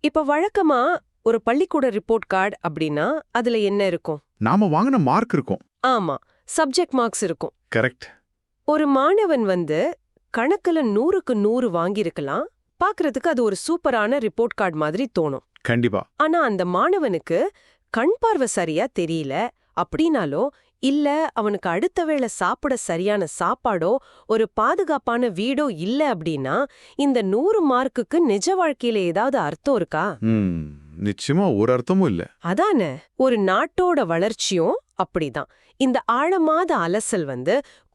இப்ப வழக்கமா ஒரு பள்ளிக்கூட ரிப்போர்ட் கார்டு அப்படின்னா அதுல என்ன இருக்கும்? நாம வாங்கின மார்க் இருக்கும். ஆமா, சப்ஜெக்ட் மார்க்ஸ் இருக்கும். கரெக்ட். ஒரு மாணவன் கணக்குல 100க்கு 100 வாங்கியிருக்கலாம். பார்க்கறதுக்கு அது ஒரு சூப்பரான ரிப்போர்ட் கார்டு மாதிரி தோணும். கண்டிப்பா. ஆனா அந்த மாணவனுக்கு கண் பார்வை சரியா தெரியல அப்படின்னாலோ, இல்ல அவனுக்கு அடுத்த வேளை சாப்பிட சரியான சாப்பாடோ ஒரு பாதுகாப்பான வீடோ இல்ல அப்படின்னா, இந்த 100 மார்க்குக்கு நிஜ வாழ்க்கையில ஏதாவது அர்த்தம் இருக்கா? நிச்சயமா ஒரு அர்த்தமும் இல்ல. அதானே, ஒரு நாட்டோட வளர்ச்சியும் அப்படிதான். இந்த ஆழமாத அலசல்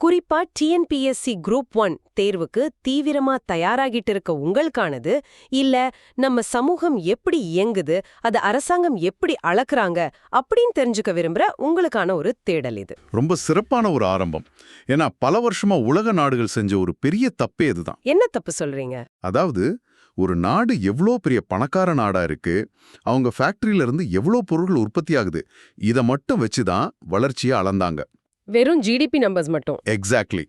குறிப்பா டிஎன்பிஎஸ்சி குரூப் 1 தேர்வுக்கு தீவிரமா தயாராகிட்டு இருக்க உங்களுக்கானது, இல்ல நம்ம சமூகம் எப்படி இயங்குது, அது அரசாங்கம் எப்படி அளக்குறாங்க அப்படின்னு தெரிஞ்சுக்க விரும்புற உங்களுக்கான ஒரு தேடல் இது. ரொம்ப சிறப்பான ஒரு ஆரம்பம். ஏன்னா பல வருஷமா உலக நாடுகள் செஞ்ச ஒரு பெரிய தப்பே இதுதான். என்ன தப்பு சொல்றீங்க? அதாவது ஒரு நாடு எவ்வளோ பெரிய பணக்கார நாடா இருக்கு, அவங்க ஃபேக்டரியில இருந்து எவ்வளோ பொருட்கள் உற்பத்தி ஆகுது, இதை மட்டும் வச்சுதான் வளர்ச்சியை அளந்தாங்க. வெறும் ஜிடிபி நம்பர்ஸ் மட்டும். எக்ஸாக்ட்லி.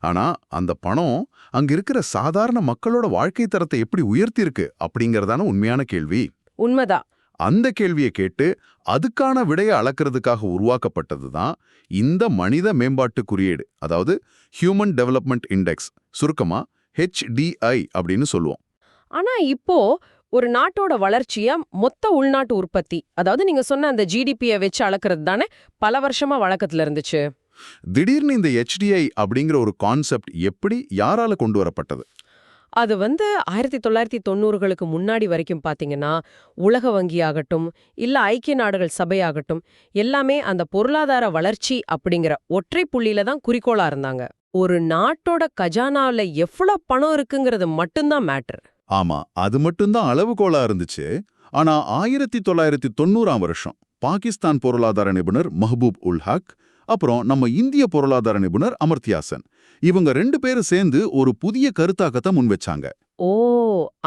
ஆனா அந்த பணம் அங்க இருக்கிற சாதாரண மக்களோட வாழ்க்கை தரத்தை எப்படி உயர்த்தி இருக்கு அப்படிங்கறதான உண்மையான கேள்வி. உண்மைதான். அந்த கேள்வியை கேட்டு அதுக்கான விடையை அளக்கிறதுக்காக உருவாக்கப்பட்டது தான் இந்த மனித மேம்பாட்டு குறியீடு, அதாவது ஹியூமன் டெவலப்மெண்ட் இண்டெக்ஸ், சுருக்கமா HDI அப்படின்னு சொல்லுவோம். ஆனா இப்போ ஒரு நாட்டோட வளர்ச்சிய மொத்த உள்நாட்டு உற்பத்தி, அதாவது நீங்க சொன்ன அந்த ஜிடிபியை வச்சு அளக்கிறது தானே பல வருஷமா வழக்கத்துல இருந்துச்சு. திடீர்னு இந்த HDI அப்படிங்கிற ஒரு கான்செப்ட் எப்படி யாரால கொண்டு வரப்பட்டது? அது 1990களுக்கு முன்னாடி வரைக்கும் பாத்தீங்கன்னா, உலக வங்கியாகட்டும் இல்ல ஐக்கிய நாடுகள் சபையாகட்டும் எல்லாமே அந்த பொருளாதார வளர்ச்சி அப்படிங்கிற ஒற்றை புள்ளியில தான் குறிக்கோளா இருந்தாங்க. ஒரு நாட்டோட கஜானால எவ்வளவு பணம் இருக்குங்கிறது மட்டும்தான் மேட்டர். ஆமா, அது மட்டும்தான் அளவுகோலா இருந்துச்சு. ஆனா 1990ஆம் வருஷம் பாகிஸ்தான் பொருளாதார நிபுணர் மஹ்பூப் உல் ஹக், அப்புறம் நம்ம இந்திய பொருளாதார நிபுணர் அமர்த்தியா சென், இவங்க 2 பேரும் சேர்ந்து ஒரு புதிய கருத்தாக்கத்தை முன்வச்சாங்க. ஓ,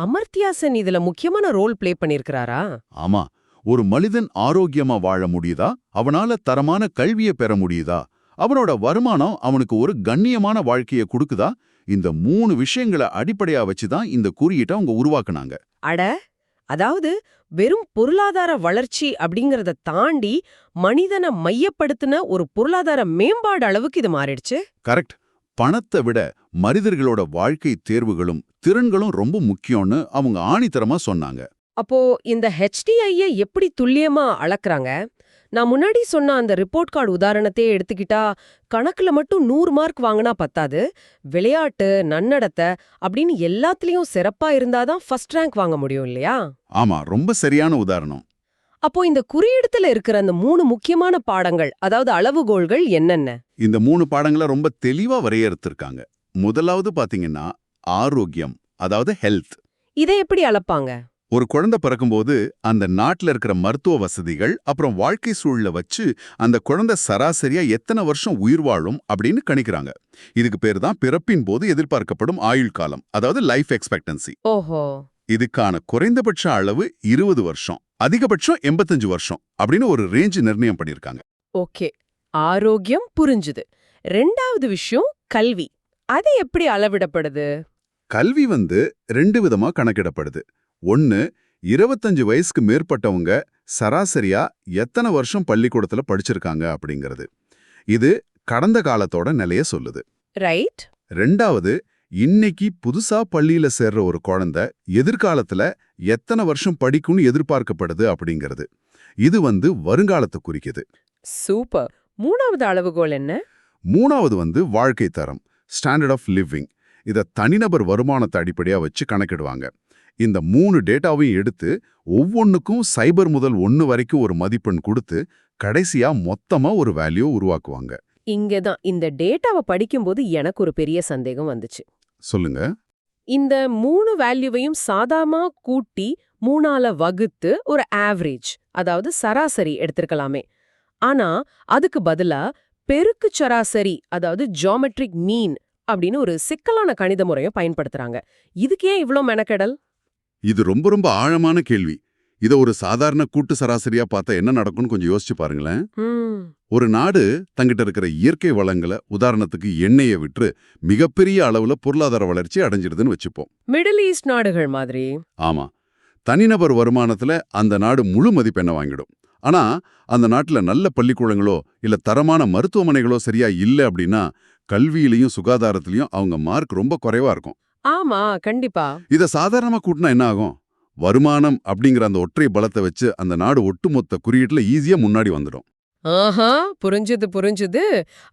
அமர்த்தியா சென் இதுல முக்கியமான ரோல் பிளே பண்ணிருக்கிறாரா? ஆமா, ஒரு மனிதன் ஆரோக்கியமா வாழ முடியுதா, அவனால தரமான கல்வியை பெற முடியுதா, அவனோட வருமானம் அவனுக்கு ஒரு கண்ணியமான வாழ்க்கையை கொடுக்குதா, இந்த 3 விஷயங்களை அடிப்படையா வச்சுதான் இந்த குறியீட்டை அவங்க உருவாக்குனாங்க. அட, அதாவது வெறும் பொருளாதார வளர்ச்சி அப்படிங்கறத தாண்டி மனிதனை மையப்படுத்தின ஒரு பொருளாதார மேம்பாடு அளவுக்கு இது மாறிடுச்சு. கரெக்ட். பணத்தை விட மனிதர்களோட வாழ்க்கை தேர்வுகளும் திறன்களும் ரொம்ப முக்கியம்னு அவங்க ஆணித்தரமா சொன்னாங்க. அப்போ இந்த HDI-ய எப்படி துல்லியமா அளக்குறாங்க? நான் முன்னாடி சொன்ன அந்த ரிப்போர்ட் கார்டு உதாரணத்தையே எடுத்துக்கிட்டா, கணக்குல மட்டும் 100 மார்க் வாங்கினா பத்தாது, விளையாட்டு, நன்னடத்தை அப்படின்னு எல்லாத்துலயும் சிறப்பா இருந்தாதான் ஃபர்ஸ்ட் ரேங்க் வாங்க முடியும் இல்லையா? ஆமா, ரொம்ப சரியான உதாரணம். அப்போ இந்த குறியீடுல இருக்கிற அந்த 3 முக்கியமான பாடங்கள், அதாவது அளவுகோல்கள் என்னென்ன? இந்த 3 பாடங்களை ரொம்ப தெளிவா வரையறுத்திருக்காங்க. முதலாவது பாத்தீங்கன்னா ஆரோக்கியம், அதாவது ஹெல்த். இதை எப்படி அளப்பாங்க? ஒரு குழந்தை பிறக்கும்போது அந்த நாட்டுல இருக்கிற மருத்துவ வசதிகள் அப்புறம் வாழ்க்கை சூழலை வச்சு அந்த குழந்தை சராசரியா எத்தனை வருஷம் உயிர் வாழும் அப்படின்னு கணிக்கிறாங்க. இதுக்கு பேர் தான் பிறப்பின் போது எதிர்பார்க்கப்படும் ஆயுள் காலம், அதாவது லைஃப் எக்ஸ்பெக்டன்சி. ஓஹோ. இதுக்கான குறைந்தபட்ச அளவு 20 வருஷம், அதிகபட்சம் 85 வருஷம் அப்படின்னு ஒரு ரேஞ்ச் நிர்ணயம் பண்ணிருக்காங்க. ஓகே, ஆரோக்கியம் புரிஞ்சுது. 2வது விஷயம் கல்வி. அது எப்படி அளவிடப்படுது? கல்வி 2 விதமா கணக்கிடப்படுது. ஒன்னு, 25 வயசுக்கு மேற்பட்டவங்க சராசரியா எத்தனை வருஷம் பள்ளிக்கூடத்துல படிச்சிருக்காங்க அப்படிங்கிறது. இது கடந்த காலத்தோட நிலைய சொல்லுது. ரைட். 2வது, இன்னைக்கு புதுசா பள்ளியில சேர்ற ஒரு குழந்தை எதிர்காலத்துல எத்தனை வருஷம் படிக்கும்னு எதிர்பார்க்கப்படுது அப்படிங்கிறது. இது வருங்காலத்தை குறிக்குது. சூப்பர். 3வது அளவுகோல் என்ன? 3வது வாழ்க்கை தரம், ஸ்டாண்டர்ட் ஆஃப் லிவிங். இத தனிநபர் வருமானத்தை அடிப்படையா வச்சு கணக்கிடுவாங்க. இந்த 3 டேட்டாவையும் எடுத்து ஒவ்வொன்னுக்கும் 0 முதல் 1 வரைக்கும் ஒரு மதிப்பெண் கொடுத்து கடைசியா மொத்தமா ஒரு வேல்யூ உருவாக்குவாங்க. இங்கதான் இந்த டேட்டாவை படிக்கும்போது எனக்கு ஒரு பெரிய சந்தேகம் வந்துச்சு. சொல்லுங்க. இந்த 3 வேல்யூவையும் சாதாரணமா கூட்டி 3ஆல வகுத்து ஒரு ஆவரேஜ், அதாவது சராசரி எடுத்திருக்கலாமே. ஆனா அதுக்கு பதிலா பெருக்கு சராசரி, அதாவது ஜியோமெட்ரிக் மீன் அப்படின்னு ஒரு சிக்கலான கணித முறையை பயன்படுத்துறாங்க. இதுக்கு ஏன் இவ்ளோ மெனக்கெடல்? இது ரொம்ப ரொம்ப ஆழமான கேள்வி. இத ஒரு சாதாரண கூட்டு சராசரியா பார்த்தா என்ன நடக்கும்னு கொஞ்சம் யோசிச்சு பாருங்களேன். ஒரு நாடு தங்கிட்ட இருக்கிற இயற்கை வளங்களை, உதாரணத்துக்கு எண்ணெயை விற்று மிகப்பெரிய அளவுல பொருளாதார வளர்ச்சி அடைஞ்சிடுதுன்னு வச்சுப்போம். மிடில் ஈஸ்ட் நாடுகள் மாதிரி. ஆமா, தனிநபர் வருமானத்துல அந்த நாடு முழு மதிப்பெண்ணை வாங்கிடும். ஆனா அந்த நாட்டுல நல்ல பள்ளிக்கூடங்களோ இல்ல தரமான மருத்துவமனைகளோ சரியா இல்ல அப்படின்னா கல்வியிலையும் சுகாதாரத்திலையும் அவங்க மார்க் ரொம்ப குறைவா இருக்கும். ஆமா, கண்டிப்பா. இத சாதாரணமா கூட்டினா என்ன ஆகும்? வருமானம் அப்படிங்கிற அந்த ஒற்றை பலத்தை வச்சு அந்த நாடு ஒட்டுமொத்த குறியீட்டுல ஈஸியா முன்னாடி வந்துடும். ஆஹா, புரிஞ்சுது.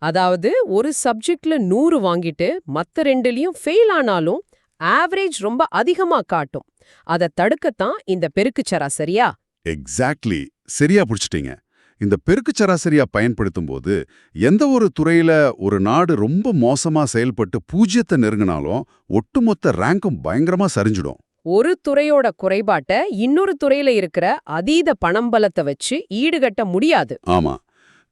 அதாவது ஒரு சப்ஜெக்ட்ல 100 வாங்கிட்டு மத்த ரெண்டுலயும் ஃபெயில் ஆனாலும் ஆவரேஜ் ரொம்ப அதிகமா காட்டும். அத தடுக்கத்தான் இந்த பெருக்குச் சராசரியா? எக்ஸாக்ட்லி, சரியா புடிச்சிட்டீங்க. இந்த பெருக்குச் சராசரியா பயன்படுத்தும் போது எந்த ஒரு துறையில ஒரு நாடு ரொம்ப மோசமா செயல்பட்டு பூஜ்யத்தை நெருங்கினாலும் ஒட்டுமொத்த ரேங்கும் பயங்கரமா சரிஞ்சிடும். ஒரு துறையோட குறைபாட்ட இன்னொரு துறையில இருக்கிற அதீத பணம்பலத்தை வச்சு ஈடுகட்ட முடியாது. ஆமா,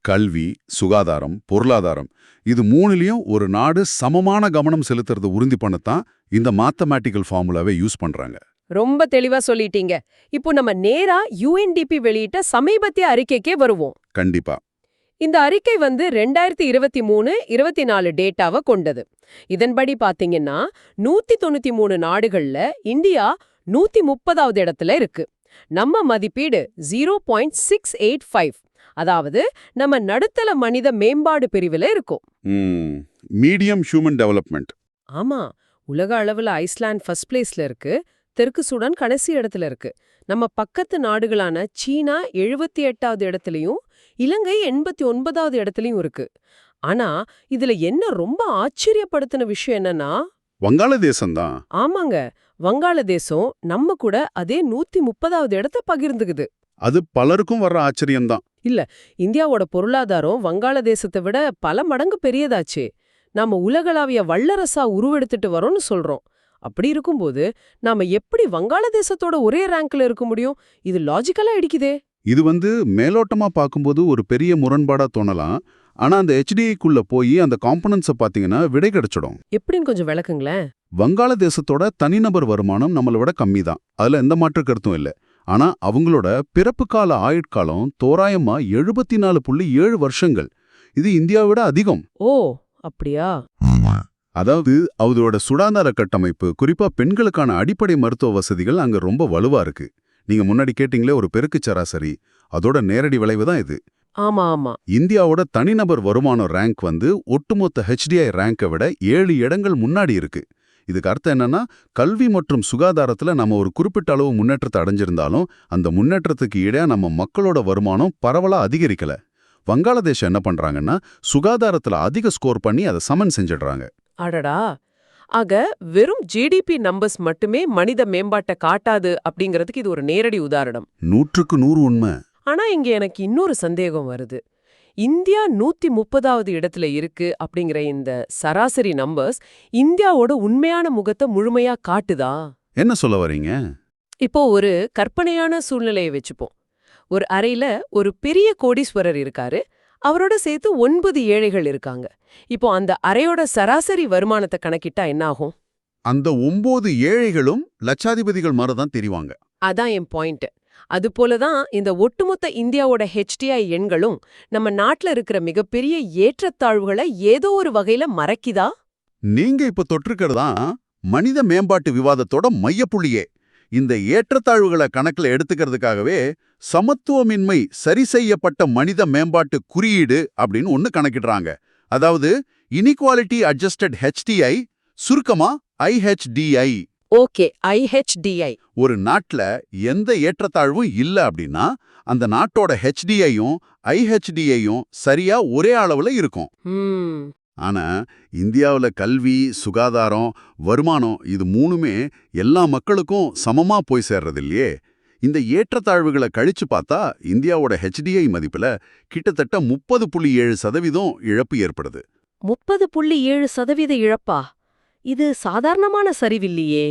கல்வி, சுகாதாரம், பொருளாதாரம் இது மூணுலயும் ஒரு நாடு சமமான கவனம் செலுத்துறது உறுதி பண்ணத்தான் இந்த மேத்தமேட்டிக்கல் ஃபார்முலாவை யூஸ் பண்றாங்க. ரொம்ப தெளிவா சொல்லிட்டீங்க. இப்போ நம்ம நேரா UNDP வெளியிட்ட சமீபத்திய அறிக்கைக்கே வருவோம். கண்டிப்பா. இந்த அறிக்கை 2023-24 டேட்டாவை கொண்டது. இதன்படி பாத்தீங்கன்னா 193 நாடுகள்ல இந்தியா 130வது இடத்துல இருக்கு. நம்ம மதிப்பீடு 0.685, அதாவது நம்ம நடுத்தர மனித மேம்பாடு பிரிவுல இருக்கோம். Medium human development. ஆமா, உலக அளவுல ஐஸ்லாந்து ஃபர்ஸ்ட் பிளேஸ்ல இருக்கு, தெற்கு சூடான் கடைசி இடத்துல இருக்கு. நம்ம பக்கத்து நாடுகளான சீனா 78வது இடத்துலயும் இலங்கை 89வது இடத்துலயும் இருக்கு. ஆனா இதுல என்ன ரொம்ப ஆச்சரியப்படுத்தின விஷயம் என்னன்னா, வங்காளதேசம் தான். ஆமாங்க, வங்காளதேசம் நம்ம கூட அதே 130வது இடத்தை பகிர்ந்துக்குது. அது பலருக்கும் வர்ற ஆச்சரியம்தான். இந்தியாவோட பொருளாதாரம் வங்காளதேசத்தை விட பல மடங்கு பெரியதாச்சே. நாம உலகளாவிய வல்லரசா உருவெடுத்துட்டு வரோம்னு சொல்றோம். அப்படி இருக்கும்போது நாம எப்படி வங்காளதேசத்தோட ஒரே ரேங்க்ல இருக்க முடியும்? இது லாஜிக்கலா இடிக்குதே. இது மேலோட்டமா பார்க்கும்போது ஒரு பெரிய முரண்பாடா தோணலாம். ஆனா அந்த HDIக்குள்ள போய் அந்த காம்பனன்ட்ஸை பார்த்தீங்கன்னா விடை கிடைச்சிடும். எப்படின்னு கொஞ்சம் விளக்குங்களேன். வங்காளதேசத்தோட தனிநபர் வருமானம் நம்மளை விட கம்மி தான், அதுல எந்த மாற்று கருத்தும் இல்லை. ஆனா அவங்களோட பிறப்பு கால ஆயுட்காலம் தோராயமா 74.7 வருஷங்கள். இது இந்தியாவை விட அதிகம். ஓ, அப்படியா? அதாவது அவங்களோட சுகாதார கட்டமைப்பு, குறிப்பா பெண்களுக்கான அடிப்படை மருத்துவ வசதிகள் அங்க ரொம்ப வலுவா இருக்கு. நீங்க முன்னாடி கேட்டீங்களே ஒரு பெருக்குச் சராசரி, அதோட நேரடி விளைவு தான் இது. ஆமா. இந்தியாவோட தனிநபர் வருமான ரேங்க் ஒட்டுமொத்த HDI ரேங்கை விட 7 இடங்கள் முன்னாடி இருக்கு. இதுக்கு அர்த்தம் என்னன்னா, கல்வி மற்றும் சுகாதாரத்துல நம்ம ஒரு குறிப்பிட்ட அளவு முன்னேற்றத்தை அடைஞ்சிருந்தாலும் அந்த முன்னேற்றத்துக்கு இடையே நம்ம மக்களோட வருமானம் பரவலா அதிகரிக்கல. வங்காளதேசம் என்ன பண்றாங்கன்னா, சுகாதாரத்துல அதிக ஸ்கோர் பண்ணி அதை சமன் செஞ்சிடுறாங்க. அடடா! ஆக வெறும் GDP நம்பர்ஸ் மட்டுமே மனித மேம்பாட்டை காட்டாது அப்படிங்கிறதுக்கு இது ஒரு நேரடி உதாரணம். 100க்கு 100 உண்மை. ஆனா இங்க எனக்கு இன்னொரு சந்தேகம் வருது. இந்தியா 130வது இடத்துல இருக்கு அப்படிங்கிற இந்த சராசரி நம்பர்ஸ் இந்தியாவோட உண்மையான முகத்தை முழுமையா காட்டுதா? என்ன சொல்ல வரீங்க? இப்போ ஒரு கற்பனையான சூழ்நிலையை வச்சுப்போம். ஒரு அறையில ஒரு பெரிய கோடீஸ்வரர் இருக்காரு, அவரோட சேர்த்து 9 ஏழைகள் இருக்காங்க. இப்போ அந்த அறையோட சராசரி வருமானத்தை கணக்கிட்டா என்ன ஆகும்? அந்த 9 ஏழைகளும் லட்சாதிபதிகள் மாதிரிதான் தெரிவாங்க. அதான் என் பாயிண்ட். அதுபோலதான் இந்த ஒட்டுமொத்த இந்தியாவோட HDI எண்களும் நம்ம நாட்டுல இருக்கிற மிகப்பெரிய ஏற்றத்தாழ்வுகளை ஏதோ ஒரு வகையில மறைக்குதா? நீங்க இப்ப தொற்றுக்கிறதான் மனித மேம்பாட்டு விவாதத்தோட மையப்புள்ளியே. இந்த ஏற்றத்தாழ்வுகளை கணக்குல எடுத்துக்கிறதுக்காகவே சமத்துவமின்மை சரி செய்யப்பட்ட மனித மேம்பாட்டு குறியீடு அப்படின்னு ஒன்னு கணக்கிடுறாங்க. அதாவது இனிக்வாலிட்டி அட்ஜஸ்டட் HDI, சுருக்கமா IHDI. Okay, IHDI. ஒரு நாட்டுல எந்த ஏற்றத்தாழ்வும் இல்ல அப்படின்னா அந்த நாட்டோட HDIயும் IHDIயும் சரியா ஒரே அளவுல இருக்கும். ஆனா இந்தியாவுல கல்வி, சுகாதாரம், வருமானம் இது மூணுமே எல்லா மக்களுக்கும் சமமா போய் சேர்றது இல்லையே. இந்த ஏற்றத்தாழ்வுகளை கழிச்சு பார்த்தா இந்தியாவோட HDI மதிப்புல கிட்டத்தட்ட 30.7% இழப்பு ஏற்படுது. 30.7% இழப்பா? இது சாதாரணமான சரிவில்லையே.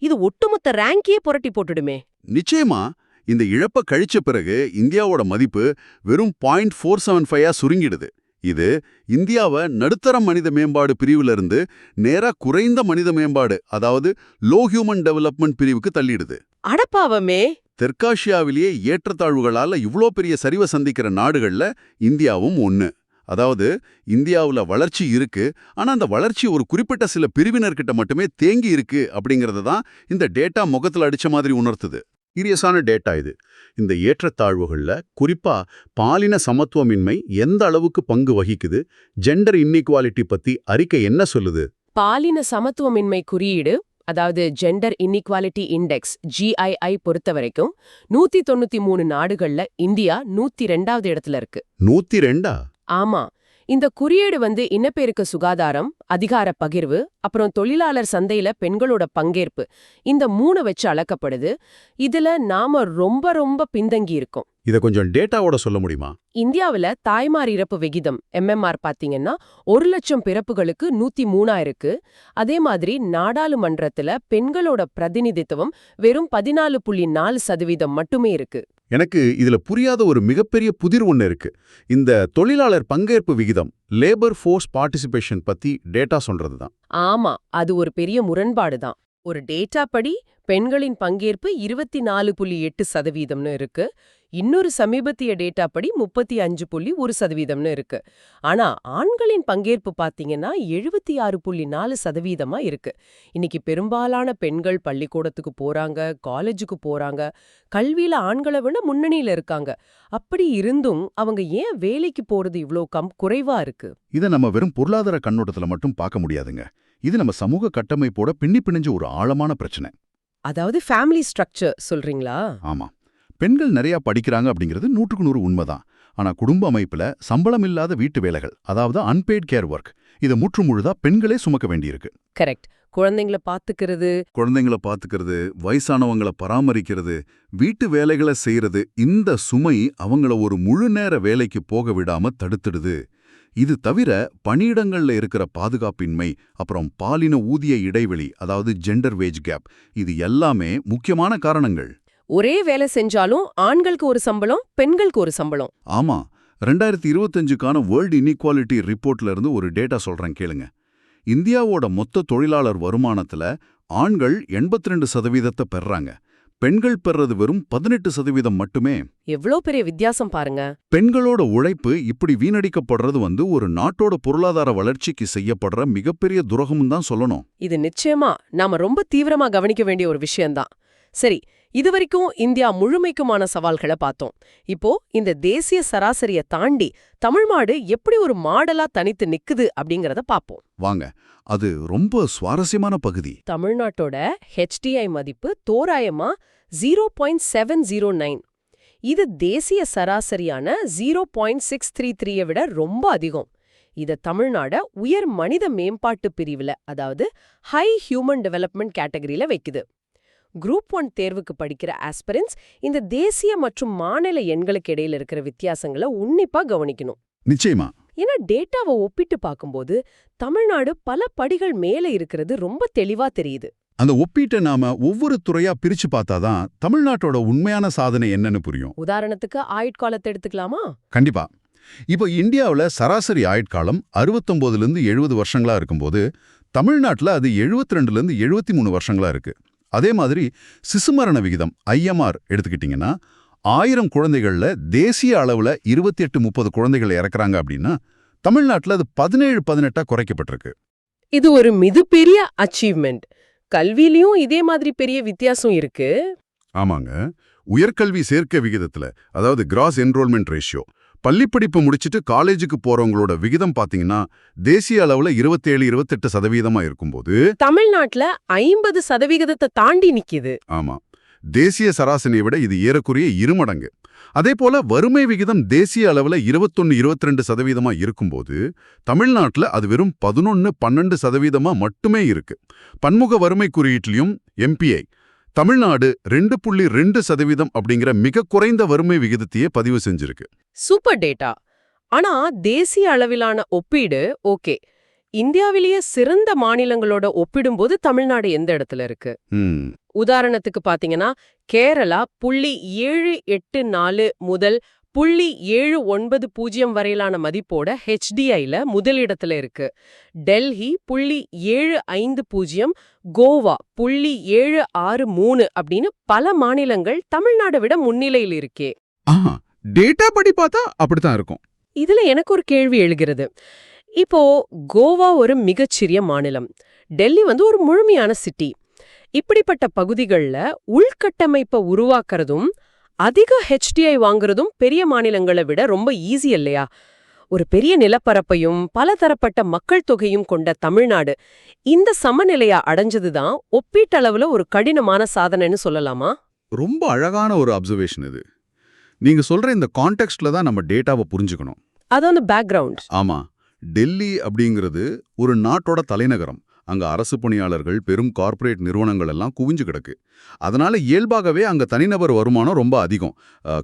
இது ஒட்டுமொத்த ரேங்கே புரட்டி போட்டுடுமே. நிச்சயமா. இந்த இழப்ப கழிச்ச பிறகு இந்தியாவோட மதிப்பு வெறும் 0.475 சுருங்கிடுது. இது இந்தியாவை நடுத்தர மனித மேம்பாடு பிரிவுல இருந்து நேரா குறைந்த மனித மேம்பாடு, அதாவது லோ ஹியூமன் டெவலப்மெண்ட் பிரிவுக்கு தள்ளிடுது. அடப்பாவமே! தெற்காசியாவிலேயே ஏற்றத்தாழ்வுகளால இவ்ளோ பெரிய சரிவை சந்திக்கிற நாடுகள்ல இந்தியாவும் ஒன்னு. அதாவது இந்தியாவுல வளர்ச்சி இருக்கு, ஆனா அந்த வளர்ச்சி ஒரு குறிப்பிட்ட சில பிரிவினர்கிட்ட மட்டுமே தேங்கி இருக்கு அப்படிங்கறது தான் இந்த டேட்டா முகத்துல அடிச்ச மாதிரி உணர்த்துது. சீரியஸான டேட்டா இது. இந்த ஏற்றத்தாழ்வுகள்ல குறிப்பா பாலின சமத்துவமின்மை எந்த அளவுக்கு பங்கு வகிக்குது, ஜெண்டர் இன்இக்வாலிட்டி பத்தி அறிக்கை என்ன சொல்லுது? பாலின சமத்துவமின்மை குறியீடு, அதாவது ஜெண்டர் இன்இக்வாலிட்டி இண்டெக்ஸ் GII பொறுத்த வரைக்கும் 193 நாடுகள்ல இந்தியா 102வது இடத்துல இருக்கு. 102? ஆமா, இந்த குறியீடு இனப்பெருக்க சுகாதாரம், அதிகார பகிர்வு, அப்புறம் தொழிலாளர் சந்தையில பெண்களோட பங்கேற்பு, இந்த 3 வச்சு அளக்கப்படுது. இதுல நாம ரொம்ப ரொம்ப பின்தங்கி இருக்கோம். இத கொஞ்சம் டேட்டாவோட சொல்ல முடியுமா? இந்தியாவுல தாய்மார் இறப்பு விகிதம் MMR பாத்தீங்கன்னா 1,00,000 பிறப்புகளுக்கு 103 இருக்கு. அதே மாதிரி நாடாளுமன்றத்துல பெண்களோட பிரதிநிதித்துவம் வெறும் 14.4% மட்டுமே இருக்கு. எனக்கு இதுல புரியாத ஒரு மிகப்பெரிய புதிர் ஒண்ணு இருக்கு. இந்த தொழிலாளர் பங்கேற்பு விகிதம், லேபர் ஃபோர்ஸ் பார்ட்டிசிபேஷன் பத்தி டேட்டா சொல்றதுதான். ஆமா, அது ஒரு பெரிய முரண்பாடு தான். ஒரு டேட்டா படி பெண்களின் பங்கேற்பு 24.8% இருக்கு. இன்னொரு சமீபத்திய டேட்டா படி 35.1% இருக்கு. ஆனா ஆண்களின் பங்கேற்பு பாத்தீங்கன்னா 76.4% இருக்கு. இன்னைக்கு பெரும்பாலான பெண்கள் பள்ளிக்கூடத்துக்கு போறாங்க, காலேஜுக்கு போறாங்க, கல்வியில ஆண்களை விட முன்னணியில இருக்காங்க. அப்படி இருந்தும் அவங்க ஏன் வேலைக்கு போறது இவ்ளோ குறைவா இருக்கு? இதை நம்ம வெறும் பொருளாதார கண்ணோட்டத்துல மட்டும் பார்க்க முடியாதுங்க. இது நம்ம சமூக கட்டமைப்போட பிணிஞ்ச ஒரு ஆழமான பிரச்சனை. அதாவது ஃபேமிலி ஸ்ட்ரக்சர் சொல்றீங்களா? ஆமா, பெண்கள் நிறைய படிக்கிறாங்க அப்படிங்கிறது 100க்கு 100 உண்மைதான். ஆனா குடும்ப அமைப்புல சம்பளம் இல்லாத வீட்டு வேலைகள், அதாவது அன்பெய்ட் கேர் ஒர்க், இதை முற்றுமுழுதா பெண்களே சுமக்க வேண்டியிருக்கு. கரெக்ட். குழந்தைங்களை பாத்துக்கிறது, வயசானவங்களை பராமரிக்கிறது, வீட்டு வேலைகளை செய்யறது, இந்த சுமை அவங்கள ஒரு முழு நேர வேலைக்கு போக விடாம தடுத்துடுது. இது தவிர பணியிடங்கள்ல இருக்கிற பாதுகாப்பின்மை, அப்புறம் பாலின ஊதிய இடைவெளி, அதாவது ஜெண்டர் வேஜ் கேப், இது எல்லாமே முக்கியமான காரணங்கள். ஒரே வேலை செஞ்சாலும் ஆண்களுக்கு ஒரு சம்பளம், பெண்களுக்கு ஒரு சம்பளம். ஆமா, 2025க்கான வேர்ல்டு இன்இக்வாலிட்டி ரிப்போர்ட்ல இருந்து ஒரு டேட்டா சொல்றேன் கேளுங்க. இந்தியாவோட மொத்த தொழிலாளர் வருமானத்துல ஆண்கள் 82% பெறாங்க. பெண்கள் பெறது வெறும் 18% மட்டுமே. எவ்வளோ பெரிய வித்தியாசம் பாருங்க. பெண்களோட உழைப்பு இப்படி வீணடிக்கப்படுறது ஒரு நாட்டோட பொருளாதார வளர்ச்சிக்கு செய்யப்படுற மிகப்பெரிய துரோகம்னு தான் சொல்லணும். இது நிச்சயமா நாம ரொம்ப தீவிரமா கவனிக்க வேண்டிய ஒரு விஷயம்தான். சரி, இதுவரைக்கும் இந்தியா முழுமைக்குமான சவால்களை பார்த்தோம். இப்போ இந்த தேசிய சராசரிய தாண்டி தமிழ்நாடு எப்படி ஒரு மாடலா தனித்து நிக்குது அப்படிங்கறத பாப்போம். வாங்க, அது ரொம்ப சுவாரஸ்யமான பகுதி. தமிழ்நாட்டோட HDI மதிப்பு தோராயமா 0.709. இது தேசிய சராசரியான 0.633 விட ரொம்ப அதிகம். இத தமிழ்நாட உயர் மனித மேம்பாட்டு பிரிவுல, அதாவது ஹை ஹியூமன் டெவலப்மெண்ட் கேட்டகரியில வைக்குது. குரூப் 1 தேர்வுக்கு படிக்கிற ஆஸ்பிரன்ஸ் இந்த தேசிய மற்றும் மாநில எண்களுக்கு இடையில இருக்கிற வித்தியாசங்களை உன்னிப்பா கவனிக்கணும். நிச்சயமா. ஏன்னா டேட்டாவை ஒப்பிட்டு பார்க்கும்போது தமிழ்நாடு பல படிகள் மேல இருக்கிறது ரொம்ப தெளிவா தெரியுது. அந்த ஒப்பீட்டை நாம ஒவ்வொரு துறையா பிரிச்சு பார்த்தாதான் தமிழ்நாட்டோட உண்மையான சாதனை என்னன்னு புரியும். உதாரணத்துக்கு ஆயுட்காலத்தை எடுத்துக்கலாமா? கண்டிப்பா. இப்போ இந்தியாவுல சராசரி ஆயுட்காலம் 69லிருந்து 70 வருஷங்களா இருக்கும்போது தமிழ்நாட்டுல அது 72லிருந்து 73 வருஷங்களா இருக்கு. அதே மாதிரி சிசுமரண விகிதம் IMR எடுத்துக்கிட்டீங்கன்னா 1000 குழந்தைகள்ல தேசிய அளவுல 28-30 குழந்தைகள் இறக்குறாங்க அப்படின்னா தமிழ்நாட்டுல அது 17-18 குறைக்கப்பட்டிருக்கு. இது ஒரு மிகப்பெரிய அச்சீவ்மெண்ட். கல்வியிலயும் இதே மாதிரி பெரிய வித்தியாசம் இருக்கு. ஆமாங்க, உயர்கல்வி சேர்க்கை விகிதத்துல, அதாவது கிராஸ் என்ரோல்மெண்ட் ரேஷியோ, பள்ளிப்படிப்பு முடிச்சிட்டு காலேஜுக்கு போறவங்களோட விகிதம் பாத்தீங்கன்னா தேசிய அளவுல 27-28% இருக்கும்போது தமிழ்நாட்டுல 50% தாண்டி நிக்குது. ஆமா, தேசிய சராசரியை விட இது ஏறக்குறைய 2 மடங்கு. அதே போல வறுமை விகிதம் தேசிய அளவுல 21-22% இருக்கும்போது தமிழ்நாட்டுல அது வெறும் 11-12% மட்டுமே இருக்கு. பன்முக வறுமை குறியீட்டிலையும் MPI தமிழ்நாடு 2.2% அப்படிங்கிற மிக குறைந்த வறுமை விகிதத்தையே பதிவு செஞ்சிருக்கு. Super data. ஆனா தேசிய அளவிலான ஒப்பீடு ஓகே, இந்தியாவிலேயே சிறந்த மாநிலங்களோட ஒப்பிடும்போது தமிழ்நாடு எந்த இடத்துல இருக்கு? உதாரணத்துக்கு பாத்தீங்கன்னா கேரளா 0.784 முதல் 0.790 வரையிலான மதிப்போட HDIல முதலிடத்துல இருக்கு. டெல்லி 0.750, கோவா 0.763 அப்படின்னு பல மாநிலங்கள் தமிழ்நாடை விட முன்னிலையில் இருக்கே. டேட்டா படி பார்த்தா அப்படித்தான் இருக்கும். இதுல எனக்கு ஒரு கேள்வி எழுகிறது. இப்போ கோவா ஒரு மிகச்சிறிய மாநிலம், டெல்லி ஒரு முழுமையான சிட்டி. இப்படிப்பட்ட பகுதிகள்ல உள்கட்டமைப்பை உருவாக்குறதும் அதிக HDI வாங்குறதும் பெரிய மாநிலங்களை விட ரொம்ப ஈஸி இல்லையா? ஒரு பெரிய நிலப்பரப்பையும் பலதரப்பட்ட மக்கள் தொகையும் கொண்ட தமிழ்நாடு இந்த சமநிலையா அடைஞ்சதுதான் ஒப்பீட்டளவுல ஒரு கடினமான சாதனைன்னு சொல்லலாமா? ரொம்ப அழகான ஒரு அப்சர்வேஷன் இது. நீங்க சொல்ற இந்த கான்டெக்ஸ்ட்ல தான் நம்ம டேட்டாவை புரிஞ்சுக்கணும். அதான் பேக்ரவுண்ட். ஆமா, டெல்லி அப்படிங்கிறது ஒரு நாட்டோட தலைநகரம். அங்க அரசு பணியாளர்கள், பெரும் கார்ப்பரேட் நிறுவனங்கள் எல்லாம் குவிஞ்சு கிடக்கு. அதனால இயல்பாகவே அங்க தனிநபர் வருமானம் ரொம்ப அதிகம்.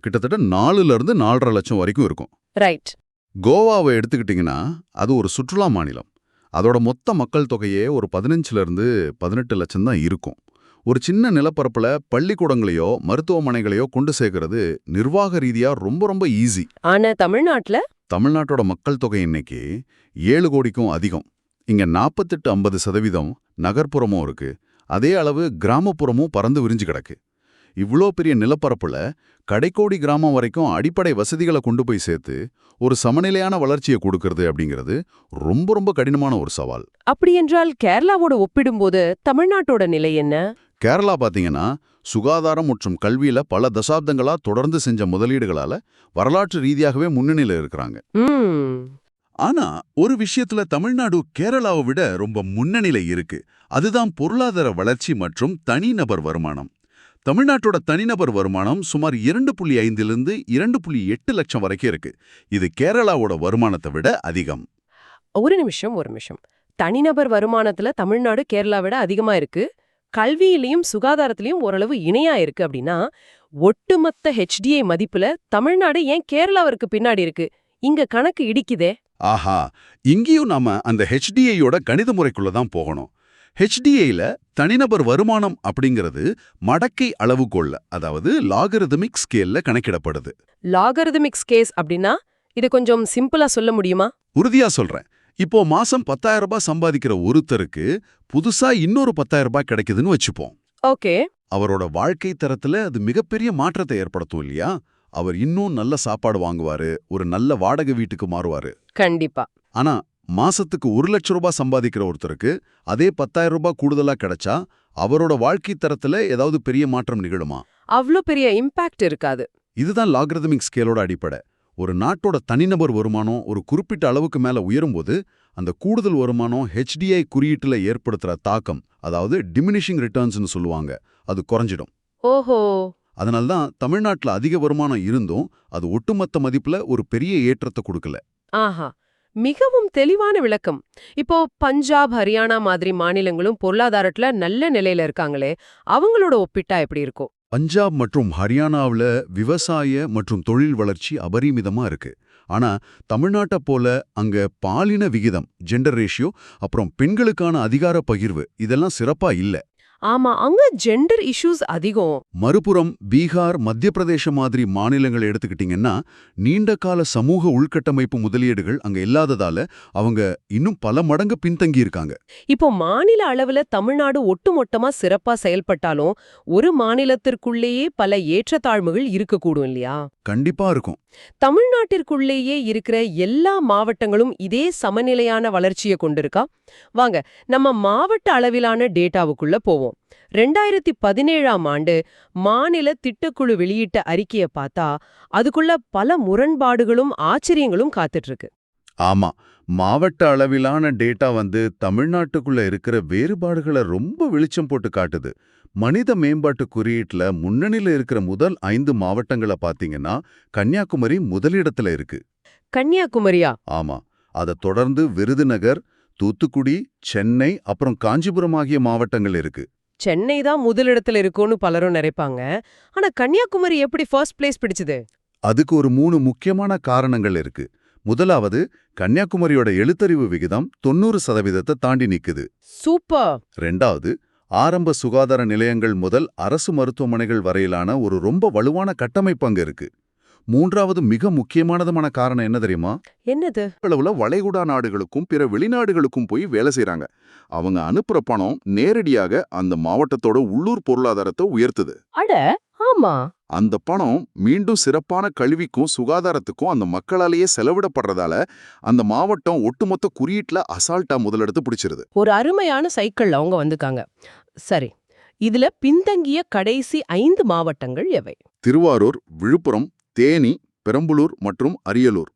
கிட்டத்தட்ட 4ல இருந்து 4.5 லட்சம் வரைக்கும் இருக்கும். ரைட். கோவாவை எடுத்துக்கிட்டிங்கன்னா அது ஒரு சுற்றுலா மாநிலம். அதோட மொத்த மக்கள் தொகையே ஒரு 15ல இருந்து 18 லட்சம் தான் இருக்கும். ஒரு சின்ன நிலப்பரப்புல பள்ளிக்கூடங்களையோ மருத்துவமனைகளையோ கொண்டு சேர்க்கறது நிர்வாக ரீதியா ரொம்ப ரொம்ப ஈஸி. ஆனா தமிழ்நாட்டோட மக்கள் தொகை இன்னைக்கு 7 கோடிக்கும் அதிகம். இங்க 48-50% நகர்ப்புறமும் இருக்கு. அதே அளவு கிராமப்புறமும் பறந்து விரிஞ்சு கிடக்கு. இவ்ளோ பெரிய நிலப்பரப்புல கடைக்கோடி கிராமம் வரைக்கும் அடிப்படை வசதிகளை கொண்டு போய் சேர்த்து ஒரு சமநிலையான வளர்ச்சியை கொடுக்கறது அப்படிங்கிறது ரொம்ப ரொம்ப கடினமான ஒரு சவால். அப்படியென்றால் கேரளாவோட ஒப்பிடும்போது தமிழ்நாட்டோட நிலை என்ன? கேரளா பாத்தீங்கன்னா சுகாதாரம் மற்றும் கல்வியில பல தசாப்தங்களா தொடர்ந்து செஞ்ச முதலீடுகளால வரலாற்று ரீதியாகவே முன்னணியில இருக்கிறாங்க. ஆனா ஒரு விஷயத்துல தமிழ்நாடு கேரளாவை விட ரொம்ப முன்னணியில இருக்கு. அதுதான் பொருளாதார வளர்ச்சி மற்றும் தனிநபர் வருமானம். தமிழ்நாட்டோட தனிநபர் வருமானம் சுமார் 2.5லிருந்து 2.8 லட்சம் வரைக்கும் இருக்கு. இது கேரளாவோட வருமானத்தை விட அதிகம். ஒரு நிமிஷம். தனிநபர் வருமானத்துல தமிழ்நாடு கேரளா விட அதிகமா இருக்கு. கல்வியிலையும் சுகாதாரத்திலையும் ஓரளவு இணையா இருக்கு அப்படின்னா ஒட்டுமொத்த HDI மதிப்புல தமிழ்நாடு ஏன் கேரளாவிற்கு பின்னாடி இருக்கு? இங்க கணக்கு இடிக்குதே. ஆஹா, இங்கேயும் நாம அந்த HDIயோட கணித முறைக்குள்ள தான் போகணும். HDIல தனிநபர் வருமானம் அப்படிங்கிறது மடக்கை அளவுகோல்ல, அதாவது லாகரிதமிக் ஸ்கேல்ல கணக்கிடப்படுது. லாகரிதமிக் ஸ்கேல் அப்படின்னா இது கொஞ்சம் சிம்பிளா சொல்ல முடியுமா? உறுதியா சொல்றேன். இப்போ மாசம் 10,000 ரூபாய் சம்பாதிக்கிற ஒருத்தருக்கு புதுசா இன்னொரு 10,000 ரூபாய் கிடைக்குதுன்னு வச்சுப்போம். ஓகே. அவரோட வாழ்க்கை தரத்துல அது மிகப்பெரிய மாற்றத்தை ஏற்படுத்தும் இல்லையா? அவர் இன்னும் நல்ல சாப்பாடு வாங்குவாரு, ஒரு நல்ல வாடகை வீட்டுக்கு மாறுவாரு. கண்டிப்பா. ஆனா மாசத்துக்கு 1 லட்சம் ரூபாய் சம்பாதிக்கிற ஒருத்தருக்கு அதே 10,000 ரூபாய் கூடுதலா கிடைச்சா அவரோட வாழ்க்கை தரத்துல ஏதாவது பெரிய மாற்றம் நிகழுமா? அவ்ளோ பெரிய இம்பாக்ட் இருக்காது. இதுதான் லாகரிதமிக் ஸ்கேலோட அடிப்படை. ஒரு நாட்டோட தனிநபர் வருமானம் ஒரு குறிப்பிட்ட அளவுக்கு மேல உயரும்போது அந்த கூடுதல் வருமானம் HDI குறியீட்டுல ஏற்படுத்துற தாக்கம், அதாவது டிமினிஷிங் ரிட்டர்ன்ஸ்னு சொல்லுவாங்க, அது குறைஞ்சிடும். ஓஹோ. அதனால்தான் தமிழ்நாட்டுல அதிக வருமானம் இருந்தும் அது ஒட்டுமொத்த மதிப்புல ஒரு பெரிய ஏற்றத்தை கொடுக்கல. ஆஹா, மிகவும் தெளிவான விளக்கம். இப்போ பஞ்சாப், ஹரியானா மாதிரி மாநிலங்களும் பொருளாதாரத்துல நல்ல நிலையில இருக்காங்களே, அவங்களோட ஒப்பிட்டா எப்படி இருக்கும்? பஞ்சாப் மற்றும் ஹரியானாவுல விவசாய மற்றும் தொழில் வளர்ச்சி அபரிமிதமா இருக்கு. ஆனா தமிழ்நாட்டை போல அங்க பாலின விகிதம், ஜெண்டர் ரேஷியோ, அப்புறம் பெண்களுக்கான அதிகார பகிர்வு இதெல்லாம் சிறப்பா இல்ல. ஆமா, அங்க ஜெண்டர் இஷ்யூஸ் அதிகம். மறுபுறம் பீகார், மத்திய பிரதேச மாதிரி மாநிலங்கள் எடுத்துக்கிட்டீங்கன்னா நீண்டகால சமூக உள்கட்டமைப்பு முதலீடுகள் அங்க இல்லாததால அவங்க இன்னும் பல மடங்கு பின்தங்கி இருக்காங்க. இப்போ மாநில அளவுல தமிழ்நாடு ஒட்டுமொத்தமா சிறப்பா செயல்பட்டாலும் ஒரு மாநிலத்திற்குள்ளேயே பல ஏற்றத்தாழ்வுகள் இருக்கக்கூடும் இல்லையா? கண்டிப்பா இருக்கும். தமிழ்நாட்டிற்குள்ளேயே இருக்கிற எல்லா மாவட்டங்களும் இதே சமநிலையான வளர்ச்சியை கொண்டிருக்கா? வாங்க நம்ம மாவட்ட அளவிலான டேட்டாவுக்குள்ள போவோம். 2017ஆம் ஆண்டு மாநில திட்டக்குழு வெளியிட்ட அறிக்கையை பார்த்தா அதுக்குள்ள பல முரண்பாடுகளும் ஆச்சரியங்களும் காத்துட்டு இருக்கு. ஆமா, மாவட்ட அளவிலான டேட்டா தமிழ்நாட்டுக்குள்ள இருக்கிற வேறுபாடுகளை ரொம்ப வெளிச்சம் போட்டு காட்டுது. மனித மேம்பாட்டு குறியீட்டுல முன்னணியில இருக்கிற முதல் 5 மாவட்டங்களை பாத்தீங்கன்னா கன்னியாகுமரி முதலிடத்துல இருக்கு. கன்னியாகுமரியா? ஆமா. அதை தொடர்ந்து விருதுநகர், தூத்துக்குடி, சென்னை, அப்புறம் காஞ்சிபுரம் ஆகிய மாவட்டங்கள் இருக்கு. சென்னை தான் முதலிடத்துல இருக்கும்னு பலரும் நினைப்பாங்க. ஆனா கன்னியாகுமரி எப்படி ஃபர்ஸ்ட் பிளேஸ் பிடிச்சது? அதுக்கு ஒரு 3 முக்கியமான காரணங்கள் இருக்கு. முதலாவது, கன்னியாகுமரியோட எழுத்தறிவு விகிதம் 90% தாண்டி நிக்குது. சூப்பர். ரெண்டாவது, ஆரம்ப சுகாதார நிலையங்கள் முதல் அரசு மருத்துவமனைகள் வரையிலான ஒரு ரொம்ப வலுவான கட்டமைப்பு அங்க இருக்கு. மூன்றாவது மிக முக்கியமானதுமான காரணம் என்ன தெரியுமா? என்னது? அளவுல வளைகுடா நாடுகளுக்கும் பிற வெளிநாடுகளுக்கும் போய் வேலை செய்றாங்க. அவங்க அனுப்புற பணம் நேரடியாக அந்த மாவட்டத்தோட உள்ளூர் பொருளாதாரத்தை உயர்த்துது. அட ஆமா. அந்த பணம் மீண்டும் சிறப்பான கல்விக்கும் சுகாதாரத்துக்கும் அந்த மக்களாலேயே செலவிடப்படுறதால அந்த மாவட்டம் ஒட்டுமொத்த குறியீட்டுல அசால்ட்டா முதலிடத்து பிடிச்சிருது. ஒரு அருமையான சைக்கிள் அவங்க வந்துக்காங்க. சரி, இதுல பின்தங்கிய கடைசி 5 மாவட்டங்கள் எவை? திருவாரூர், விழுப்புரம், தேனி, பெரம்பலூர் மற்றும் அரியலூர்.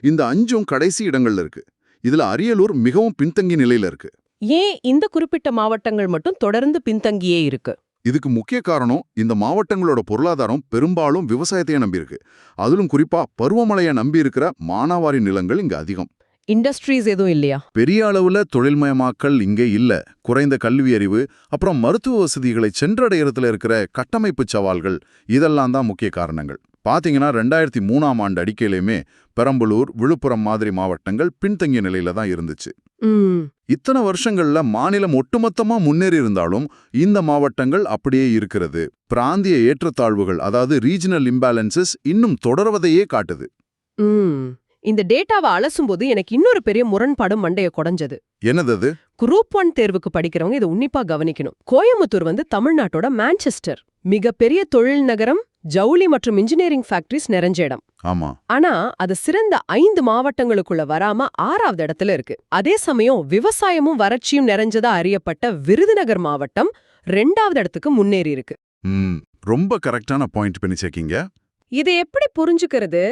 இந்த 5ம் கடைசி இடங்கள்ல இருக்கு. இதுல அரியலூர் மிகவும் பின்தங்கிய நிலையில இருக்கு. ஏன் இந்த குறிப்பிட்ட மாவட்டங்கள் மட்டும் தொடர்ந்து பின்தங்கியே இருக்கு? இதுக்கு முக்கிய காரணம் இந்த மாவட்டங்களோட பொருளாதாரம் பெரும்பாலும் விவசாயத்தையே நம்பியிருக்கு. அதிலும் குறிப்பா பருவமழையை நம்பி இருக்கிற மானாவாரி நிலங்கள் இங்க அதிகம். இண்டஸ்ட்ரீஸ் எதுவும் இல்லையா? பெரிய அளவுல தொழில்மயமாக்கல் இங்கே இல்ல. குறைந்த கல்வி அறிவு, அப்புறம் மருத்துவ வசதிகளை சென்றடையறதுல இருக்கிற கட்டமைப்பு சவால்கள், இதெல்லாம் தான் முக்கிய காரணங்கள். பாத்தீங்கன்னா 2003ஆம் ஆண்டு அறிக்கையிலுமே பெரம்பலூர், விழுப்புரம் மாதிரி மாவட்டங்கள் பின்தங்கிய நிலையில தான் இருந்துச்சு. இத்தனை வருஷங்கள்ல மாநிலம் ஒட்டுமொத்தமா முன்னேறி இருந்தாலும் இந்த மாவட்டங்கள் அப்படியே இருக்கிறது. பிராந்திய ஏற்றத்தாழ்வுகள், அதாவது ரீஜனல் இம்பேலன்சஸ் இன்னும் தொடர்வதையே காட்டுது. இந்த டேட்டாவை அலசும்போது எனக்கு இன்னொரு பெரிய முரண்பாடு மண்டைய குடைஞ்சது. என்னது? குரூப் 1 தேர்வுக்கு படிக்கிறவங்க இதை உன்னிப்பா கவனிக்கணும். கோயம்புத்தூர் தமிழ்நாட்டோட மான்செஸ்டர். மிகப்பெரிய தொழில் நகரம், ஜவுளி மற்றும் இன்ஜினியரிங் ஃபேக்டரிஸ் நிறைஞ்ச இடம். ஆமா. ஆனா அது சிறந்த 5 மாவட்டங்களுக்குள்ள வராம 6வது இடத்துல இருக்கு. அதே சமயம் விவசாயமும் வறட்சியும் நிறைஞ்சதா அறியப்பட்ட விருதுநகர் மாவட்டம் 2வது இடத்துக்கு முன்னேறி இருக்கு. ரொம்ப கரெக்டான பாயிண்ட் பண்ணிச்சேக்கீங்க. இதை எப்படி புரிஞ்சுக்கிறது?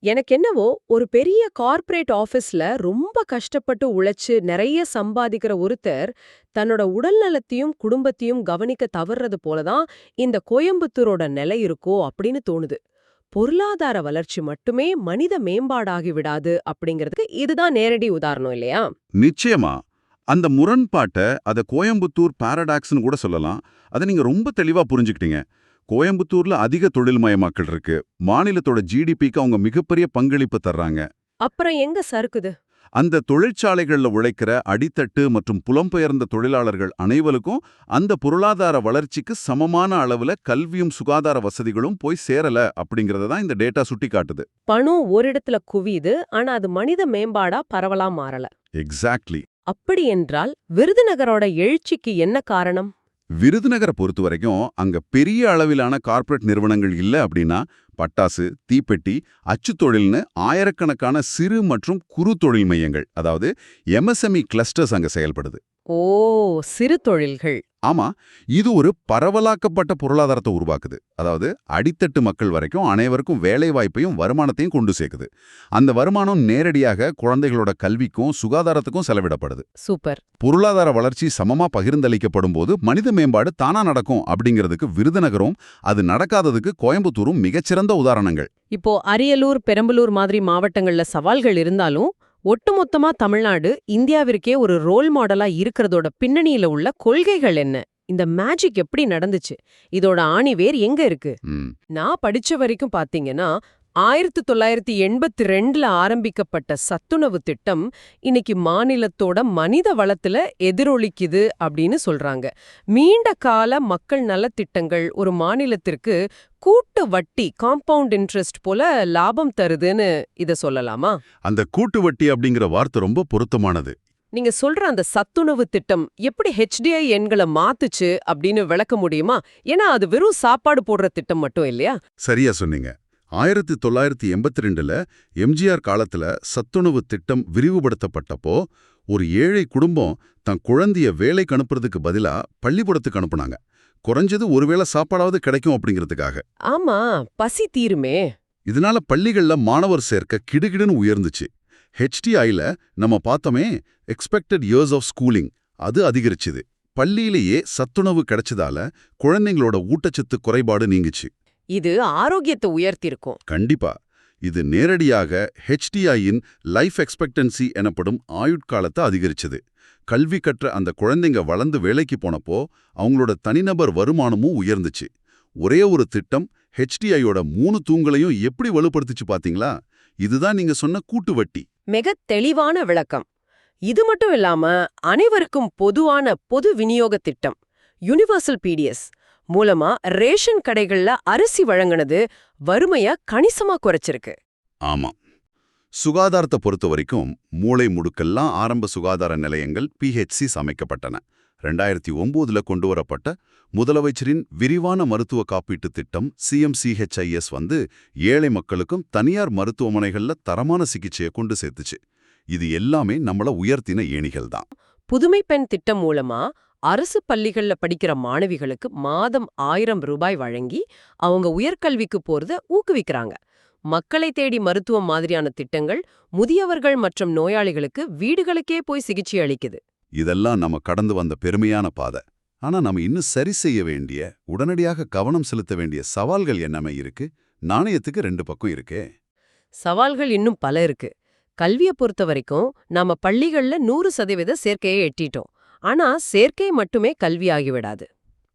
எனக்கு என்னவோ ஒரு பெரிய கார்ப்பரேட் ஆபீஸ்ல ரொம்ப கஷ்டப்பட்டு உழைச்சு நிறைய சம்பாதிக்கிற ஒருத்தர் தன்னோட உடல் நலத்தையும் குடும்பத்தையும் கவனிக்க தவறுறது போலதான் இந்த கோயம்புத்தூரோட நிலை இருக்கோ அப்படின்னு தோணுது. பொருளாதார வளர்ச்சி மட்டுமே மனித மேம்பாடாகி விடாது அப்படிங்கிறதுக்கு இதுதான் நேரடி உதாரணம் இல்லையா? நிச்சயமா. அந்த முரண்பாட்டை அத கோயம்புத்தூர் பாரடாக்ஸ்னு கூட சொல்லலாம். அதை நீங்க ரொம்ப தெளிவா புரிஞ்சுக்கிட்டீங்க. கோயம்புத்தூர்ல அதிக தொழில்மயமாக்கல் இருக்கு. மாநிலத்தோட ஜிடிபிக்கு அவங்க மிகப்பெரிய பங்களிப்பு தர்றாங்க. அப்புறம் எங்க சறுக்குது? அந்த தொழிற்சாலைகள்ல உழைக்கிற அடித்தட்டு மற்றும் புலம்பெயர்ந்த தொழிலாளர்கள் அனைவருக்கும் அந்த பொருளாதார வளர்ச்சிக்கு சமமான அளவுல கல்வியும் சுகாதார வசதிகளும் போய் சேரல அப்படிங்கறத தான் இந்த டேட்டா சுட்டி காட்டுது. பணம் ஒரு இடத்துல குவியுது, ஆனா அது மனித மேம்பாடா பரவலா மாறல. எக்ஸாக்ட்லி. அப்படி என்றால் விருதுநகரோட எழுச்சிக்கு என்ன காரணம்? விருதுநகரை பொறுத்த வரைக்கும் அங்க பெரிய அளவிலான கார்ப்பரேட் நிறுவனங்கள் இல்ல அப்படின்னா பட்டாசு, தீப்பெட்டி, அச்சு தொழில்னு ஆயிரக்கணக்கான சிறு மற்றும் குறு தொழில் மையங்கள், அதாவது எம்எஸ்எம்இ கிளஸ்டர்ஸ் அங்க செயல்படுது. ஓ, சிறு தொழில்கள். ஆமா, இது ஒரு பரவலாக்கப்பட்ட பொருளாதாரத்தை உருவாக்குது. அதாவது அடித்தட்டு மக்கள் வரைக்கும் அனைவருக்கும் வேலை வாய்ப்பையும் வருமானத்தையும் கொண்டு சேர்க்குது. அந்த வருமானம் நேரடியாக குழந்தைகளோட கல்விக்கும் சுகாதாரத்துக்கும் செலவிடப்படுது. சூப்பர். பொருளாதார வளர்ச்சி சமமா பகிர்ந்தளிக்கப்படும் போது மனித மேம்பாடு தானா நடக்கும் அப்படிங்கிறதுக்கு விருதுநகரும், அது நடக்காததுக்கு கோயம்புத்தூரும் மிகச்சிறந்த உதாரணங்கள். இப்போ அரியலூர், பெரம்பலூர் மாதிரி மாவட்டங்கள்ல சவால்கள் இருந்தாலும் ஒட்டுமொத்தமா தமிழ்நாடு இந்தியாவிற்கே ஒரு ரோல் மாடலா இருக்கிறதோட பின்னணியில உள்ள கொள்கைகள் என்ன? இந்த மேஜிக் எப்படி நடந்துச்சு? இதோட ஆணிவேர் எங்க இருக்கு? நான் படிச்ச வரைக்கும் பாத்தீங்கன்னா 1982ல ஆரம்பிக்கப்பட்ட சத்துணவு திட்டம் இன்னைக்கு மாநிலத்தோட மனித வளத்துல எதிரொலிக்குது அப்படின்னு சொல்றாங்க. நீண்ட கால மக்கள் நலத்திட்டங்கள் ஒரு மாநிலத்திற்கு கூட்டு வட்டி, காம்பவுண்ட் இன்ட்ரெஸ்ட் போல லாபம் தருதுன்னு இத சொல்லலாமா? அந்த கூட்டு வட்டி அப்படிங்கிற வார்த்தை ரொம்ப பொருத்தமானது. நீங்க சொல்ற அந்த சத்துணவு திட்டம் எப்படி HDI எண்களை மாத்துச்சு அப்படின்னு விளக்க முடியுமா? ஏன்னா அது வெறும் சாப்பாடு போடுற திட்டம் மட்டும் இல்லையா? சரியா சொன்னீங்க. 1982ல எம்ஜிஆர் காலத்துல சத்துணவு திட்டம் விரிவுபடுத்தப்பட்டப்போ ஒரு ஏழை குடும்பம் தன் குழந்தைய வேலைக்கு அனுப்புறதுக்கு பதிலா பள்ளிக்கூடத்துக்கு அனுப்புனாங்க. குறைஞ்சது ஒருவேளை சாப்பாடாவது கிடைக்கும் அப்படிங்கிறதுக்காக. ஆமா, பசி தீருமே. இதனால பள்ளிகள்ல மாணவர் சேர்க்க கிடுகிடுன்னு உயர்ந்துச்சு. HDIல நம்ம பார்த்தோமே, எக்ஸ்பெக்டட் இயர்ஸ் ஆஃப் ஸ்கூலிங், அது அதிகரிச்சுது. பள்ளியிலேயே சத்துணவு கிடைச்சதால குழந்தைங்களோட ஊட்டச்சத்து குறைபாடு நீங்குச்சு. இது ஆரோக்கியத்தை உயர்த்திருக்கும். கண்டிப்பா. இது நேரடியாக HDIயின் லைஃப் எக்ஸ்பெக்டன்சி எனப்படும் ஆயுட்காலத்தை அதிகரிச்சது. கல்வி கற்ற அந்த குழந்தைங்க வளர்ந்து வேலைக்கு போனப்போ அவங்களோட தனிநபர் வருமானமும் உயர்ந்துச்சு. ஒரே ஒரு திட்டம் HDIயோட 3 தூண்களையும் எப்படி வலுப்படுத்துச்சு பாத்தீங்களா? இதுதான் நீங்க சொன்ன கூட்டு வட்டி. மிக தெளிவான விளக்கம். இது மட்டும் இல்லாம அனைவருக்கும் பொதுவான பொது விநியோக திட்டம் யுனிவர்சல் PDS மூலமா ரேஷன் கடைகள்ல அரிசி வழங்கினது வறுமைய கணிசமா குறைச்சிருக்கு. ஆமா. சுகாதாரத்தை பொறுத்த வரைக்கும் மூளை முடுக்கெல்லாம் ஆரம்ப சுகாதார நிலையங்கள் PHCs அமைக்கப்பட்டன. 2009ல கொண்டு வரப்பட்ட முதலமைச்சரின் விரிவான மருத்துவ காப்பீட்டு திட்டம் CMCHIS ஏழை மக்களுக்கும் தனியார் மருத்துவமனைகள்ல தரமான சிகிச்சையை கொண்டு சேர்த்துச்சு. இது எல்லாமே நம்மள உயர்த்தின ஏணிகள் தான். புதுமை பெண் திட்டம் மூலமா அரசு பள்ளிகள்ல படிக்கிற மாணவிகளுக்கு மாதம் 1000 ரூபாய் வழங்கி அவங்க உயர்கல்விக்கு போறத ஊக்குவிக்கிறாங்க. மக்களை தேடி மருத்துவம் மாதிரியான திட்டங்கள் முதியவர்கள் மற்றும் நோயாளிகளுக்கு வீடுகளுக்கே போய் சிகிச்சை அளிக்குது. இதெல்லாம் நம்ம கடந்து வந்த பெருமையான பாதை. ஆனா நம்ம இன்னும் சரி செய்ய வேண்டிய, உடனடியாக கவனம் செலுத்த வேண்டிய சவால்கள் என்னமே இருக்கு? நாணயத்துக்கு 2 பக்கம் இருக்கே. சவால்கள் இன்னும் பல இருக்கு. கல்வியை பொறுத்த வரைக்கும் நாம பள்ளிகள்ல 100% சேர்க்கையை எட்டிட்டோம். ஆனா சேர்க்கை மட்டுமே கல்வி ஆகிவிடாது.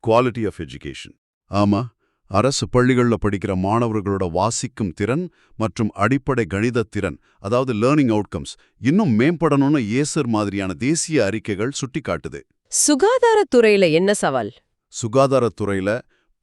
Quality of education. ஆமா, அரசு பள்ளிகள்ல படிக்கிற மாணவர்களோட வாசிக்கும் திறன் மற்றும் அடிப்படை கணித திறன், அதாவது லேர்னிங் அவுட்கம்ஸ், இன்னும் மேம்படணும்னு ஏசர் மாதிரியான தேசிய அறிக்கைகள் சுட்டிக்காட்டுது. சுகாதாரத்துறையில என்ன சவால்? சுகாதாரத்துறையில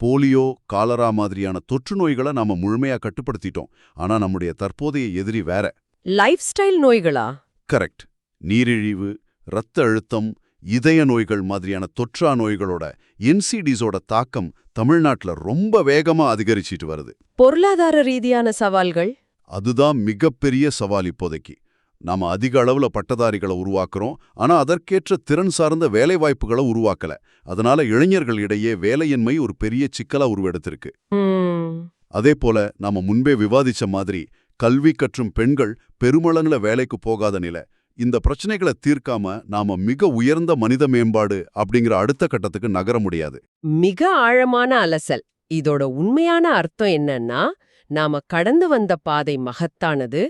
போலியோ, காலரா மாதிரியான தொற்று நோய்களை நாம முழுமையா கட்டுப்படுத்திட்டோம். ஆனா நம்முடைய தற்போதைய எதிரி வேற. லைஃப் ஸ்டைல் நோய்களா? கரெக்ட். நீரிழிவு, இரத்த அழுத்தம், இதய நோய்கள் மாதிரியான தொற்றா நோய்களோட என்சிடிஸோட தாக்கம் தமிழ்நாட்டுல ரொம்ப வேகமா அதிகரிச்சிட்டு வருது. பொருளாதார ரீதியான சவால்கள்? அதுதான் மிகப்பெரிய சவால் இப்போதைக்கு. நாம அதிக அளவுல பட்டதாரிகளை உருவாக்குறோம், ஆனா அதற்கேற்ற திறன் சார்ந்த வேலைவாய்ப்புகளை உருவாக்கல. அதனால இளைஞர்களிடையே வேலையின்மை ஒரு பெரிய சிக்கலா உருவெடுத்திருக்கு. அதே போல நாம முன்பே விவாதிச்ச மாதிரி கல்வி கற்றும் பெண்கள் பெருமளவுல வேலைக்கு போகாத நிலை. இந்த பிரச்சனைகளை தீர்க்காம நாம மிக உயர்ந்த மனித மேம்பாடு அப்படிங்கிற அடுத்த கட்டத்துக்கு நகர முடியாது. மிக ஆழமான அலசல். இதோட உண்மையான அர்த்தம் என்னன்னா, நாம கடந்து வந்த பாதை மகத்தானது,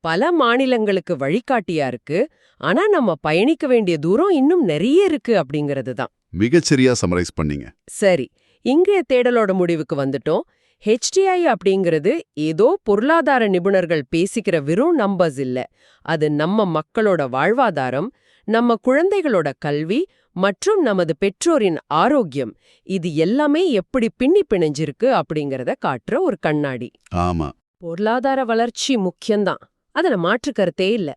பல மாநிலங்களுக்கு வழிகாட்டியா இருக்கு. ஆனா நம்ம பயணிக்க வேண்டிய தூரம் இன்னும் நிறைய இருக்கு அப்படிங்கிறது தான். மிகச்சரியா சமரைஸ் பண்ணீங்க. சரி, இன்றைய தேடலோட முடிவுக்கு வந்துட்டோம். HDI அப்படிங்கிறது ஏதோ பொருளாதார நிபுணர்கள் பேசிக்கிற வெறும் நம்பர்ஸ் இல்ல. அது நம்ம மக்களோட வாழ்வாதாரம், நம்ம குழந்தைகளோட கல்வி மற்றும் நமது பெற்றோரின் ஆரோக்கியம், இது எல்லாமே எப்படி பின்னி பிணைஞ்சிருக்கு அப்படிங்கறத காட்டுற ஒரு கண்ணாடி. ஆமா, பொருளாதார வளர்ச்சி முக்கியம்தான், அதுல மாற்று கருத்தே இல்ல.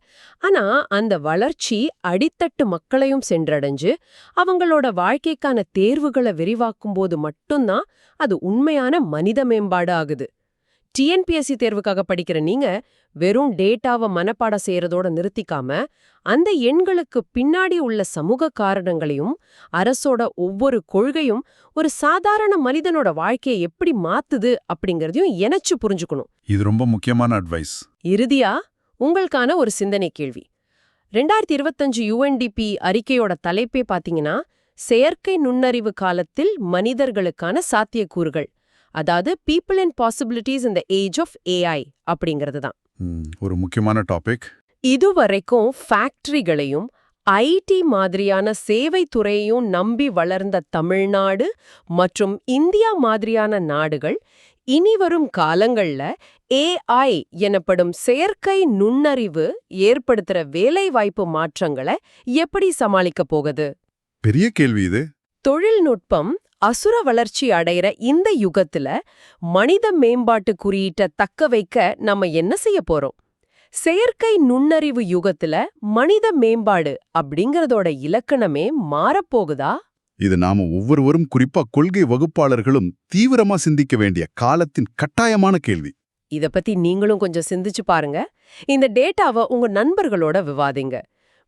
ஆனா அந்த வளர்ச்சி அடித்தட்டு மக்களையும் சென்றடைஞ்சு அவங்களோட வாழ்க்கைக்கான தேர்வுகளை விரிவாக்கும் போது மட்டும்தான் அது உண்மையான மனித மேம்பாடு ஆகுது. TNPSC தேர்வுக்காக படிக்கிற நீங்க வெறும் டேட்டாவை மனப்பாடம் செய்யறதோட நிறுத்திக்காம, அந்த எண்களுக்கு பின்னாடி உள்ள சமூக காரணங்களையும் அரசோட ஒவ்வொரு கொள்கையும் ஒரு சாதாரண மனிதனோட வாழ்க்கையை எப்படி மாத்துது அப்படிங்கறதையும் இணைச்சு புரிஞ்சுக்கணும். இது ரொம்ப முக்கியமான அட்வைஸ். இறுதியா உங்களுக்கான ஒரு சிந்தனை கேள்வி. 2025 UNDP அறிக்கையோட தலைப்பே பாத்தீங்கன்னா, செயற்கை நுண்ணறிவு காலத்தில் மனிதர்களுக்கான சாத்தியக்கூறுகள், அதாவது people and possibilities in the age of AI அப்படிங்கிறது தான். ஒரு முக்கியமான டாபிக். இதுவரைக்கும் ஃபேக்டரிகளையும் IT மாதிரியான சேவை துறையையும் நம்பி வளர்ந்த தமிழ்நாடு மற்றும் இந்தியா மாதிரியான நாடுகள் இனிவரும் காலங்கள்ல AI எனப்படும் செயற்கை நுண்ணறிவு ஏற்படுத்துற வேலைவாய்ப்பு மாற்றங்களை எப்படி சமாளிக்க போகுது? பெரிய கேள்வி இது. தொழில்நுட்பம் அசுர வளர்ச்சி அடைகிற இந்த யுகத்துல மனித மேம்பாட்டு குறியீட்டை தக்க வைக்க நம்ம என்ன செய்ய போறோம்? செயற்கை நுண்ணறிவு யுகத்துல மனித மேம்பாடு அப்படிங்கறதோட இலக்கணமே மாறப்போகுதா? இது நாம ஒவ்வொருவரும், குறிப்பா கொள்கை வகுப்பாளர்களும் தீவிரமா சிந்திக்க வேண்டிய காலத்தின் கட்டாயமான கேள்வி. இத பத்தி நீங்களும் கொஞ்சம் சிந்திச்சு பாருங்க. இந்த டேட்டாவை உங்க நண்பர்களோட விவாதிங்க.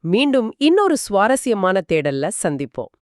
மீண்டும் இன்னொரு சுவாரஸ்யமான தேடல்ல சந்திப்போம்.